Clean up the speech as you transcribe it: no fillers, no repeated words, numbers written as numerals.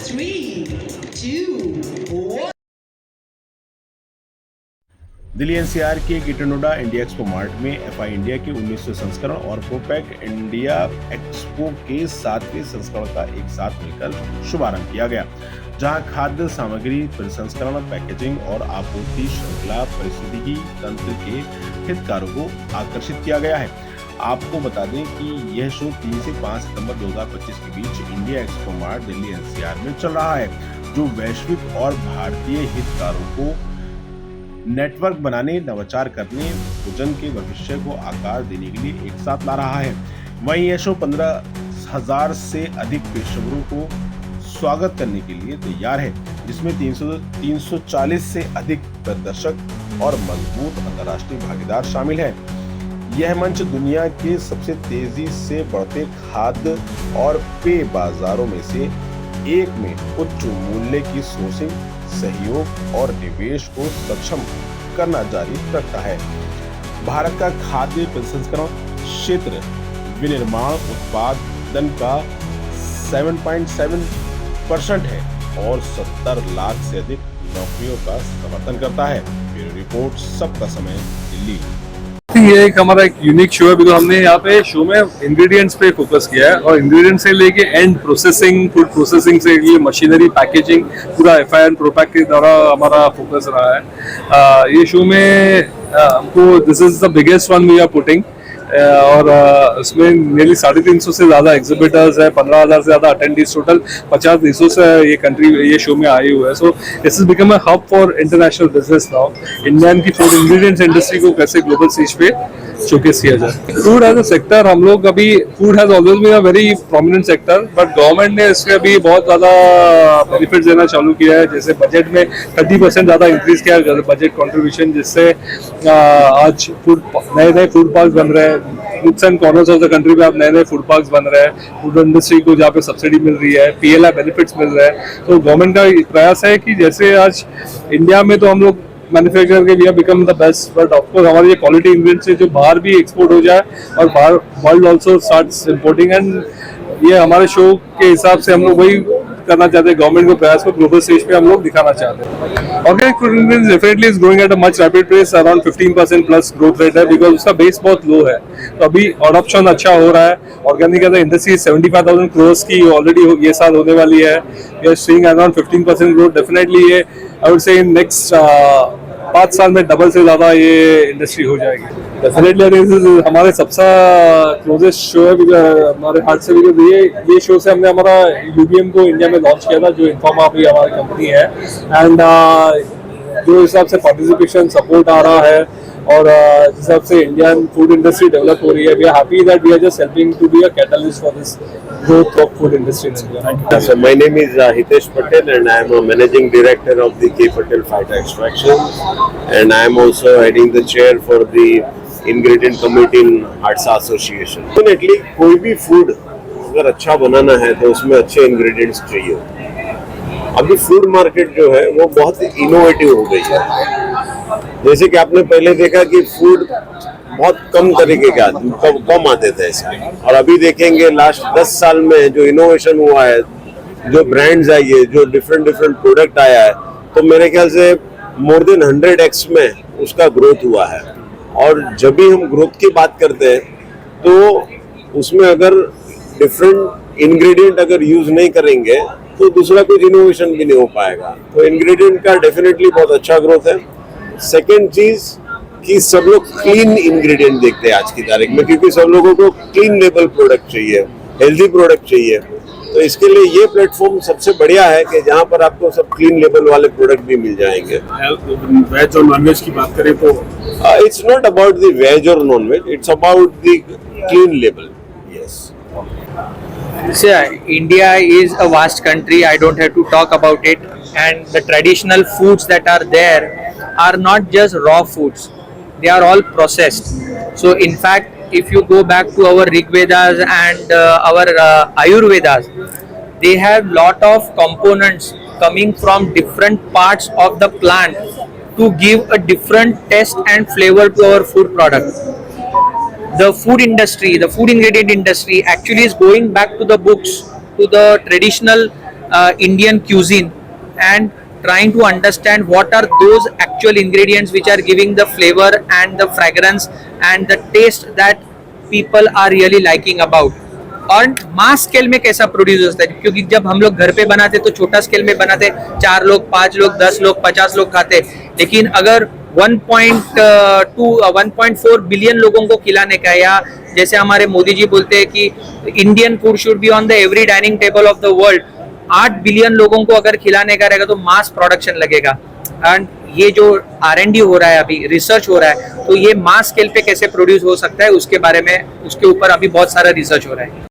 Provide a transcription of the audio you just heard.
3, 2, 1. Delhi NCR के गिटनोडा India Expo mart में FI India के 19वें संस्करण और प्रोपैक इंडिया एक्सपो के 7वें संस्करण का एक साथ मिलकर शुभारंभ किया गया, जहां खाद्य सामग्री प्रसंस्करण, पैकेजिंग और आपूर्ति श्रृंखला पारिस्थितिकी तंत्र के हितधारकों को आकर्षित किया गया है। आपको बता दें कि यह शो 3 से 5 सितंबर 2025 के बीच India Expo Mart Delhi NCR में चल रहा है, जो वैश्विक और भारतीय हितधारकों को नेटवर्क बनाने, नवाचार करने, भोजन के भविष्य को आकार देने के लिए एक साथ ला रहा है। वहीं यह शो 15,000 से अधिक पेशेवरों को स्वागत करने के लिए तैयार है, जिसमें 340 से अधिक प्रदर्शक और मजबूत अंतर्राष्ट्रीय भागीदार शामिल हैं। यह मंच दुनिया के सबसे तेजी से बढ़ते खाद्य और पेय बाजारों में से एक में उच्च मूल्य की सोर्सिंग, सहयोग और निवेश को सक्षम करना जारी रखता है। भारत का खाद्य प्रसंस्करण क्षेत्र विनिर्माण उत्पादन का 7.7% है और 70 लाख से अधिक नौकरियों का समर्थन करता है। ब्यूरो रिपोर्ट, सबका समय, दिल्ली। ये एक हमारा एक यूनिक शो है, बिकॉज हमने यहाँ पे शो में इंग्रेडिएंट्स पे फोकस किया है और इंग्रेडिएंट्स से लेके एंड प्रोसेसिंग, फूड प्रोसेसिंग से ये मशीनरी, पैकेजिंग, पूरा एफआई एंड प्रोपैक के द्वारा हमारा फोकस रहा है। ये शो में हमको this is the biggest one we are putting और इसमें नियरली 350 से ज़्यादा एग्जिबिटर्स है, 15,000 से ज़्यादा अटेंडीज, टोटल 50 देशों से ये शो में आए हुए हैं। So this is become a hub for international business now. Indian की फूड इंग्रेडिएंट्स इंडस्ट्री को कैसे ग्लोबल स्टेज पे शोकेस किया जाए। फूड एज अ सेक्टर, हम लोग अभी food has always been a very prominent sector, but government ने इसके अभी बहुत ज़्यादा बेनिफिट देना चालू किया है। जैसे बजट में 30% ज़्यादा इंक्रीज किया है बजट कॉन्ट्रीब्यूशन, जिससे आज नए फूड पार्क बन रहे हैं। Nooks and corners of the country पे आप नए फूड पार्क्स बन रहे हैं, फूड इंडस्ट्री को जहाँ पे सब्सिडी मिल रही है, पीएलआई बेनिफिट्स मिल रहे हैं। तो गवर्नमेंट का प्रयास है कि जैसे आज इंडिया में तो हम लोग मैन्युफैक्चर के we have become the best, but of course हमारी ये क्वालिटी इंग्रेडिएंट्स है जो बाहर भी एक्सपोर्ट हो जाए और बाहर world also starts importing. And ये हमारे शो के हिसाब से हम लोग वही करना चाहते हैं, गवर्नमेंट के प्रयास को ग्लोबल स्टेज पे हम लोग दिखाना चाहते हैं। Organic food ingredients definitely is growing at a much rapid pace, around 15% plus growth rate है, बिकॉज उसका बेस बहुत लो है। तो अभी अडॉप्शन अच्छा हो रहा है। Organic as a industry 75,000 crore की ऑलरेडी ये साल होने वाली है। We are seeing around 15% growth. Definitely ये I would say in next 5 साल में डबल से ज्यादा ये इंडस्ट्री हो जाएगी। डेफिनेटली हमारे सबसे क्लोजेस्ट शो है हमारे हार्ट से, ये शो से हमने हमारा यूबीएम को इंडिया में लॉन्च किया था, जो इन्फॉर्मा भी हमारी कंपनी है। एंड जो हिसाब से पार्टिसिपेशन सपोर्ट आ रहा है और जिस हिसाब से इंडियन फूड इंडस्ट्री डेवलप हो रही है, we are happy that we are just helping to be a catalyst for this growth of food industry in India. So my name is Hitesh Patel and I am a managing director of the K Patel Phyta Extraction, and I am also heading the chair for the ingredient committee in HADSA Association. Definitely कोई भी food अगर अच्छा बनाना है तो उसमें अच्छे ingredients चाहिए। अभी फूड मार्केट जो है वो बहुत इनोवेटिव हो गई है। जैसे कि आपने पहले देखा कि फूड बहुत कम तरीके के कम आते थे इसमें, और अभी देखेंगे लास्ट 10 साल में जो इनोवेशन हुआ है, जो ब्रांड्स आई है, जो डिफरेंट प्रोडक्ट आया है, तो मेरे ख्याल से मोर देन 100x में उसका ग्रोथ हुआ है। और जब भी हम ग्रोथ की बात करते हैं तो उसमें अगर डिफरेंट इंग्रेडिएंट अगर यूज नहीं करेंगे तो दूसरा कुछ इनोवेशन भी नहीं हो पाएगा। तो इंग्रेडिएंट का डेफिनेटली बहुत अच्छा ग्रोथ है। सेकेंड चीज कि सब लोग क्लीन इंग्रेडिएंट देखते हैं आज की तारीख में, क्योंकि सब लोगों को क्लीन लेबल प्रोडक्ट चाहिए, हेल्दी प्रोडक्ट चाहिए। तो इसके लिए ये प्लेटफॉर्म सबसे बढ़िया है कि जहाँ पर आपको सब क्लीन लेबल वाले प्रोडक्ट भी मिल जाएंगे। वेज और नॉनवेज की बात करें तो it's not about the veg और nonveg, it's about the clean label. Yes. So, India is a vast country. I don't have to talk about it. And the traditional foods that are there are not just raw foods. They are all processed. So, in fact, if you go back to our Rig Vedas and our Ayurvedas, they have lot of components coming from different parts of the plant to give a different taste and flavor to our food product. The food industry, the food ingredient industry actually is going back to the books, to the traditional Indian cuisine and trying to understand what are those actual ingredients which are giving the flavor and the fragrance and the taste that people are really liking about. और mass scale में कैसा produce होता है, क्योंकि जब हम लोग घर पे बनाते तो छोटा स्केल में बनाते, 4 लोग 5 लोग 10 लोग 50 लोग खाते, लेकिन अगर 1.4 बिलियन लोगों को खिलाने का, या जैसे हमारे मोदी जी बोलते हैं कि Indian food should be on the every dining table of the world, 8 billion लोगों को अगर खिलाने का रहेगा तो मास प्रोडक्शन लगेगा. एंड ये जो R&D हो रहा है, अभी रिसर्च हो रहा है, तो ये मास स्केल पे कैसे प्रोड्यूस हो सकता है उसके बारे में, उसके ऊपर अभी बहुत सारा रिसर्च हो रहा है.